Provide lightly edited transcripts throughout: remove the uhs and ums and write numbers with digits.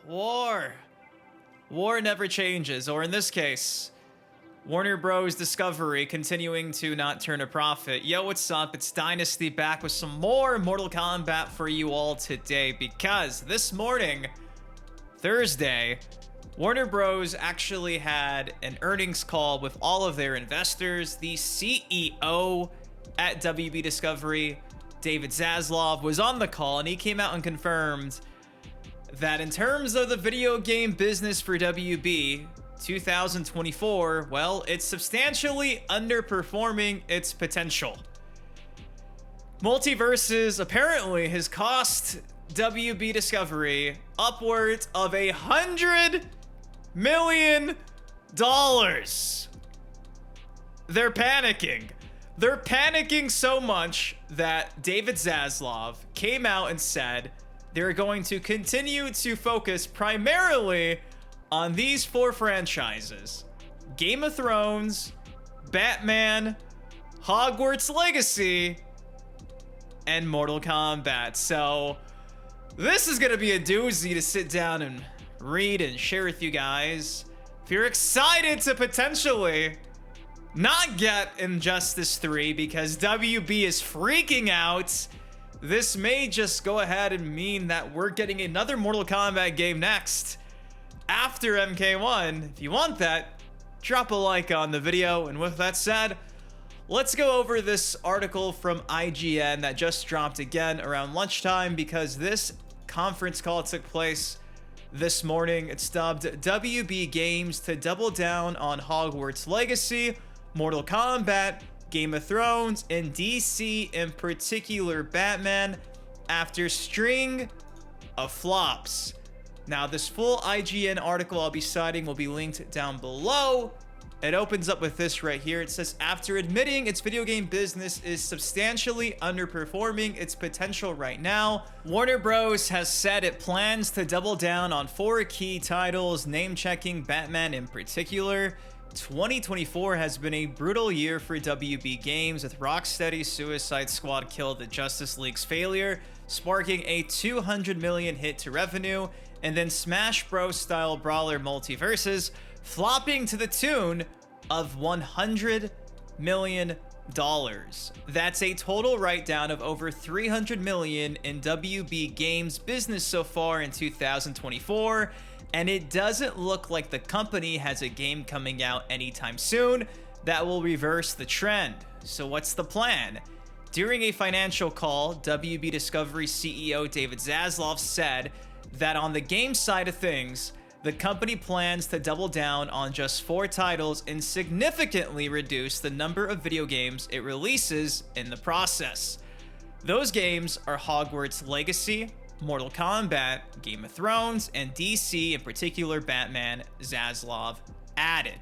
War. War never changes, or in this case, Warner Bros. Discovery continuing to not turn a profit. Yo, what's up? It's Dynasty back with some more Mortal Kombat for you all today, because this morning, Thursday, Warner Bros. Actually had an earnings call with all of their investors. The CEO at WB Discovery, David Zaslav, was on the call, and he came out and confirmed that in terms of the video game business for WB 2024, well, it's substantially underperforming its potential. Multiverses apparently has cost WB Discovery upwards of $100 million. They're panicking. They're panicking so much that David Zaslav came out and said they're going to continue to focus primarily on these four franchises: Game of Thrones, Batman, Hogwarts Legacy, and Mortal Kombat. So this is gonna be a doozy to sit down and read and share with you guys. If you're excited to potentially not get Injustice 3 because WB is freaking out, this may just go ahead and mean that we're getting another Mortal Kombat game next after MK1. If you want that, drop a like on the video. And with that said, let's go over this article from IGN that just dropped again around lunchtime, because this conference call took place this morning. It's dubbed WB Games to double down on Hogwarts Legacy, Mortal Kombat, Game of Thrones, and DC, in particular Batman, after string of flops. Now, this full IGN article I'll be citing will be linked down below. It opens up with this right here. It says, after admitting its video game business is substantially underperforming its potential right now, Warner Bros. Has said it plans to double down on four key titles, name-checking Batman in particular. 2024 has been a brutal year for WB Games, with Rocksteady's Suicide Squad Kill the Justice League's failure, sparking a $200 million hit to revenue, and then Smash Bros. Style brawler Multiverses flopping to the tune of $100 million. That's a total write-down of over $300 million in WB Games business so far in 2024, and it doesn't look like the company has a game coming out anytime soon that will reverse the trend. So what's the plan? During a financial call, WB Discovery CEO David Zaslav said that on the game side of things, the company plans to double down on just four titles and significantly reduce the number of video games it releases in the process. Those games are Hogwarts Legacy, Mortal Kombat, Game of Thrones, and DC, in particular Batman, Zaslav added.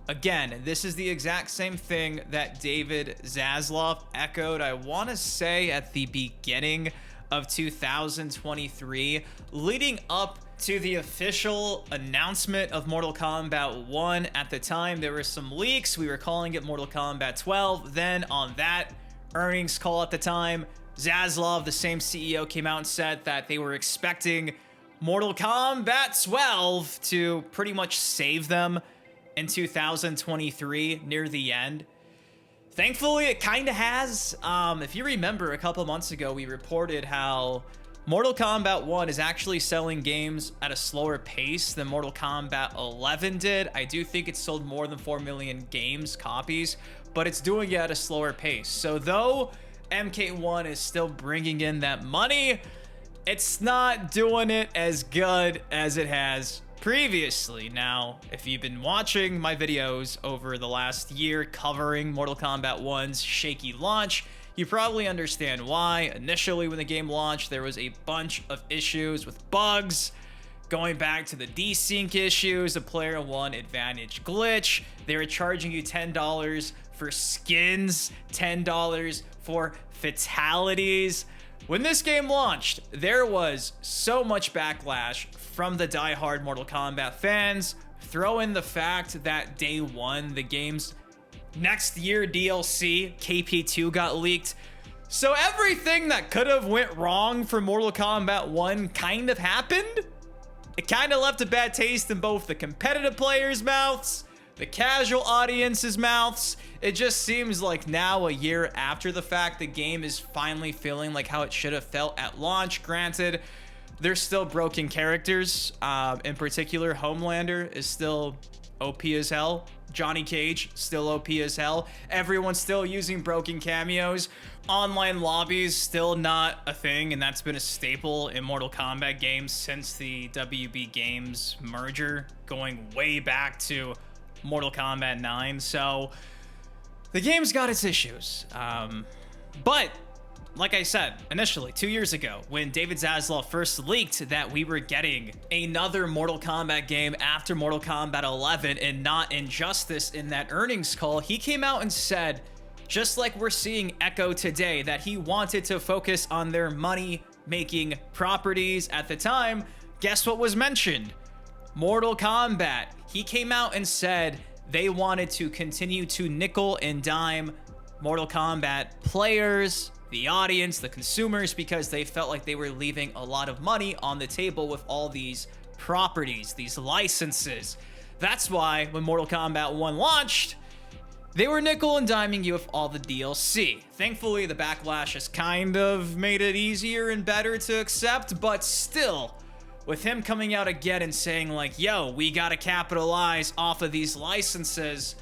Again, this is the exact same thing that David Zaslav echoed, I want to say, at the beginning of 2023, leading up to the official announcement of Mortal Kombat 1. At the time, there were some leaks. We were calling it Mortal Kombat 12. Then on that earnings call at the time, Zaslav, the same CEO, came out and said that they were expecting Mortal Kombat 12 to pretty much save them in 2023 near the end. Thankfully, it kind of has. If you remember, a couple months ago, we reported how Mortal Kombat 1 is actually selling games at a slower pace than Mortal Kombat 11 did. I do think it sold more than 4 million copies, but it's doing it at a slower pace. So though MK1 is still bringing in that money, it's not doing it as good as it has previously. Now, if you've been watching my videos over the last year covering Mortal Kombat 1's shaky launch, you probably understand why. Initially, when the game launched, there was a bunch of issues with bugs, going back to the desync issues, the player one advantage glitch. They were charging you $10 for skins, $10 for fatalities. When this game launched, there was so much backlash from the diehard Mortal Kombat fans. Throw in the fact that day one, the game's next year DLC, KP2, got leaked. So everything that could have went wrong for Mortal Kombat 1 kind of happened. it kind of left a bad taste in both the competitive players' mouths, the casual audience's mouths. It just seems like now, a year after the fact, the game is finally feeling like how it should have felt at launch. Granted, there's still broken characters. In particular, Homelander is still OP as hell. Johnny Cage, still OP as hell. Everyone's still using broken cameos. Online lobbies, still not a thing, and that's been a staple in Mortal Kombat games since the WB Games merger, going way back to Mortal Kombat 9. So the game's got its issues. But like I said initially, 2 years ago, when David Zaslav first leaked that we were getting another Mortal Kombat game after Mortal Kombat 11 and not Injustice in that earnings call, he came out and said, just like we're seeing echo today, that he wanted to focus on their money-making properties. At the time, guess what was mentioned? Mortal Kombat. He came out and said they wanted to continue to nickel and dime Mortal Kombat players, the audience, the consumers, because they felt like they were leaving a lot of money on the table with all these properties, these licenses. That's why when Mortal Kombat 1 launched, they were nickel and diming you with all the DLC. Thankfully, the backlash has kind of made it easier and better to accept, but still, with him coming out again and saying like, yo, we gotta capitalize off of these licenses,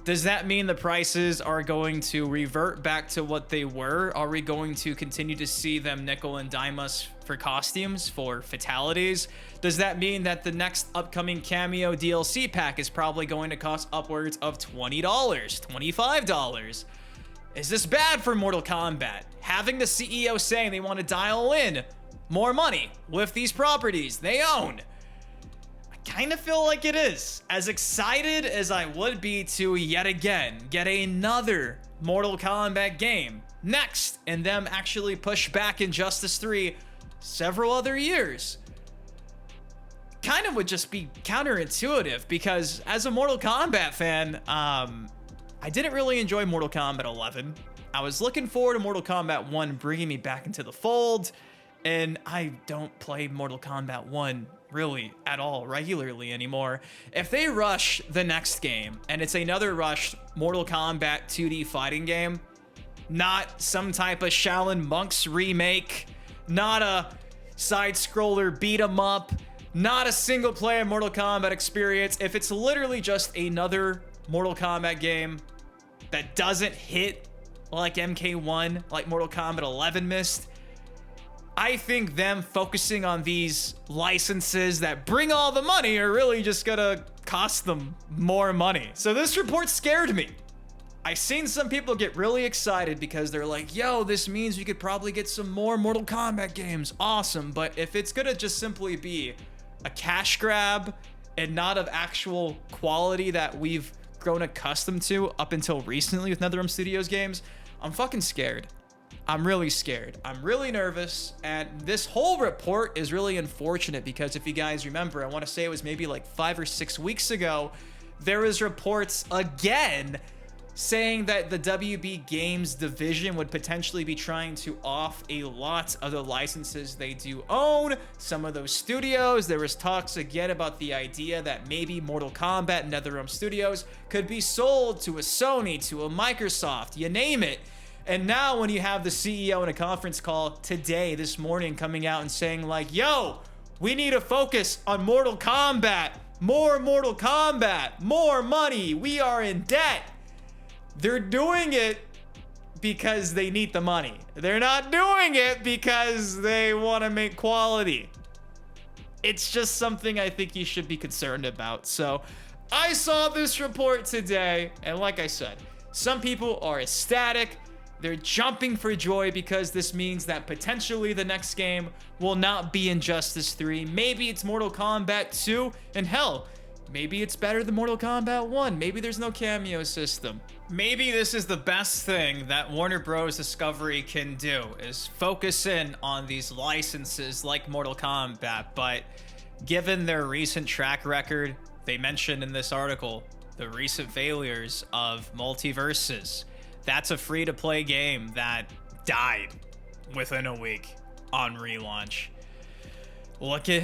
does that mean the prices are going to revert back to what they were? Are we going to continue to see them nickel and dime us for costumes, for fatalities? Does that mean that the next upcoming cameo DLC pack is probably going to cost upwards of $20, $25? Is this bad for Mortal Kombat? Having the CEO saying they want to dial in more money with these properties they own. Kind of feel like it is. As excited as I would be to yet again get another Mortal Kombat game next, and them actually push back Injustice 3 several other years, kind of would just be counterintuitive, because as a Mortal Kombat fan, I didn't really enjoy Mortal Kombat 11. I was looking forward to Mortal Kombat 1 bringing me back into the fold, and I don't play Mortal Kombat 1 really at all regularly anymore. If they rush the next game and it's another rushed Mortal Kombat 2D fighting game, not some type of Shaolin Monks remake, not a side-scroller beat 'em up, not a single-player Mortal Kombat experience, if it's literally just another Mortal Kombat game that doesn't hit like MK1, like Mortal Kombat 11 missed, I think them focusing on these licenses that bring all the money are really just gonna cost them more money. So this report scared me. I seen some people get really excited because they're like, yo, this means we could probably get some more Mortal Kombat games. Awesome. But if it's gonna just simply be a cash grab and not of actual quality that we've grown accustomed to up until recently with NetherRealm Studios games, I'm fucking scared. I'm really scared. I'm really nervous. And this whole report is really unfortunate because if you guys remember, I want to say it was maybe like 5 or 6 weeks ago, there was reports again saying that the WB Games division would potentially be trying to off a lot of the licenses they do own. Some of those studios, there was talks again about the idea that maybe Mortal Kombat NetherRealm Studios could be sold to a Sony, to a Microsoft, you name it. And now when you have the CEO in a conference call today, this morning, coming out and saying like, yo, we need to focus on Mortal Kombat, more Mortal Kombat, more money, we are in debt. They're doing it because they need the money. They're not doing it because they want to make quality. It's just something I think you should be concerned about. So I saw this report today, and like I said, some people are ecstatic. They're jumping for joy because this means that potentially the next game will not be Injustice 3. Maybe it's Mortal Kombat 2, and hell, maybe it's better than Mortal Kombat 1. Maybe there's no cameo system. Maybe this is the best thing that Warner Bros. Discovery can do, is focus in on these licenses like Mortal Kombat. But given their recent track record, they mentioned in this article the recent failures of multiverses. That's a free-to-play game that died within a week on relaunch. Look at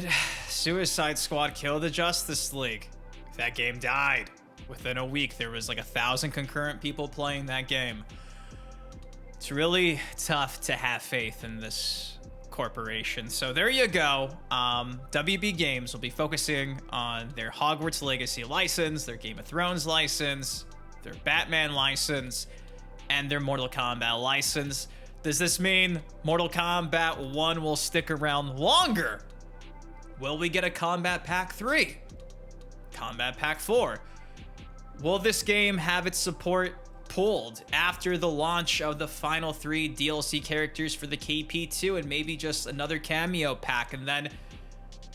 Suicide Squad Kill the Justice League. That game died. Within a week, there was like 1,000 concurrent people playing that game. It's really tough to have faith in this corporation. So there you go. WB Games will be focusing on their Hogwarts Legacy license, their Game of Thrones license, their Batman license, and their Mortal Kombat license. Does this mean Mortal Kombat 1 will stick around longer? Will we get a Combat Pack 3? Combat Pack 4? Will this game have its support pulled after the launch of the final 3 DLC characters for the KP2 and maybe just another cameo pack? And then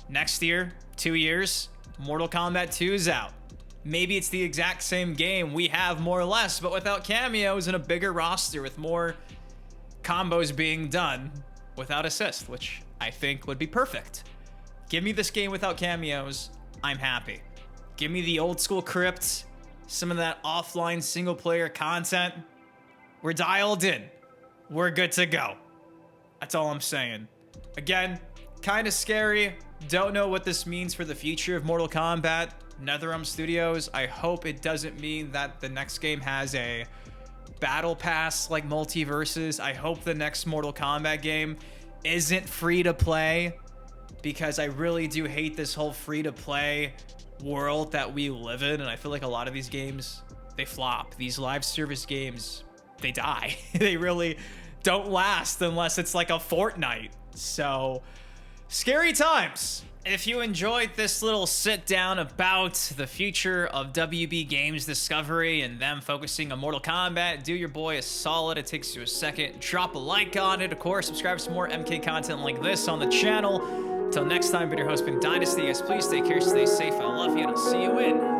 next year, 2 years, Mortal Kombat 2 is out. Maybe it's the exact same game we have more or less, but without cameos and a bigger roster with more combos being done without assist, which I think would be perfect. Give me this game without cameos, I'm happy. Give me the old school crypt, some of that offline single player content. We're dialed in. We're good to go. That's all I'm saying. Again, kind of scary. Don't know what this means for the future of Mortal Kombat. NetherRealm Studios, I hope it doesn't mean that the next game has a battle pass like multiverses. I hope the next Mortal Kombat game isn't free to play, because I really do hate this whole free to play world that we live in. And I feel like a lot of these games, they flop. These live service games, they die. They really don't last unless it's like a Fortnite. So scary times. If you enjoyed this little sit down about the future of WB Games Discovery and them focusing on Mortal Kombat, do your boy a solid. It takes you a second. Drop a like on it. Of course, subscribe for more MK content like this on the channel. Until next time, been your host, been Dynasty. Guys, please take care, stay safe. I love you, and I'll see you in